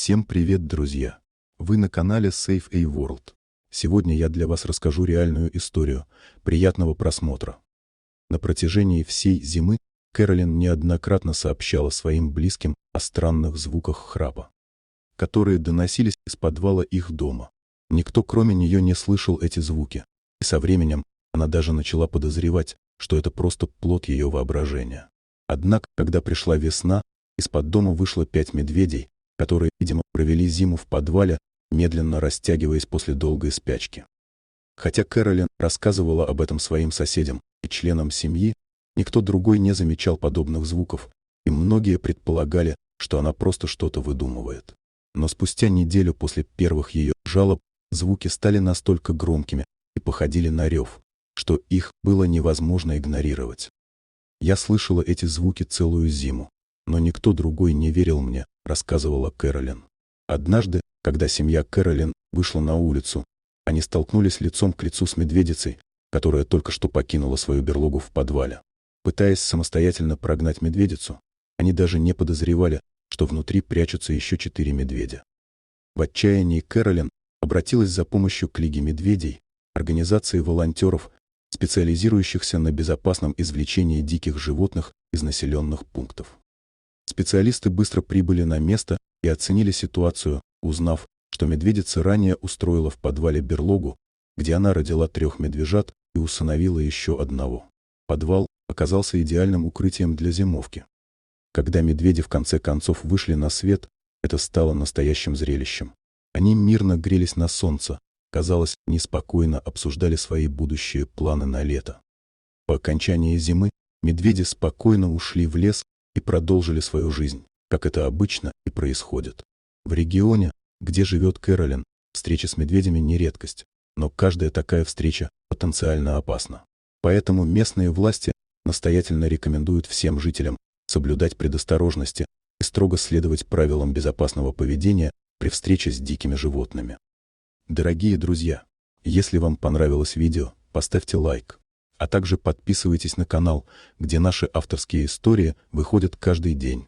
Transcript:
Всем привет, друзья! Вы на канале Safe A World. Сегодня я для вас расскажу реальную историю. Приятного просмотра. На протяжении всей зимы Кэролин неоднократно сообщала своим близким о странных звуках храпа, которые доносились из подвала их дома. Никто кроме нее не слышал эти звуки, и со временем она даже начала подозревать, что это просто плод ее воображения. Однако, когда пришла весна, из-под дома вышло 5 медведей, которые, видимо, провели зиму в подвале, медленно растягиваясь после долгой спячки. Хотя Кэролин рассказывала об этом своим соседям и членам семьи, никто другой не замечал подобных звуков, и многие предполагали, что она просто что-то выдумывает. Но спустя неделю после первых ее жалоб звуки стали настолько громкими и походили на рев, что их было невозможно игнорировать. «Я слышала эти звуки целую зиму, но никто другой не верил мне», — рассказывала Кэролин. Однажды, когда семья Кэролин вышла на улицу, они столкнулись лицом к лицу с медведицей, которая только что покинула свою берлогу в подвале. Пытаясь самостоятельно прогнать медведицу, они даже не подозревали, что внутри прячутся еще 4 медведя. В отчаянии Кэролин обратилась за помощью к Лиге медведей, организации волонтеров, специализирующихся на безопасном извлечении диких животных из населенных пунктов. Специалисты быстро прибыли на место и оценили ситуацию, узнав, что медведица ранее устроила в подвале берлогу, где она родила 3 медвежат и усыновила еще одного. Подвал оказался идеальным укрытием для зимовки. Когда медведи в конце концов вышли на свет, это стало настоящим зрелищем. Они мирно грелись на солнце, казалось, неспокойно обсуждали свои будущие планы на лето. По окончании зимы медведи спокойно ушли в лес и продолжили свою жизнь, как это обычно и происходит. В регионе, где живет Кэролин, встреча с медведями не редкость, но каждая такая встреча потенциально опасна. Поэтому местные власти настоятельно рекомендуют всем жителям соблюдать предосторожности и строго следовать правилам безопасного поведения при встрече с дикими животными. Дорогие друзья, если вам понравилось видео, поставьте лайк, а также подписывайтесь на канал, где наши авторские истории выходят каждый день.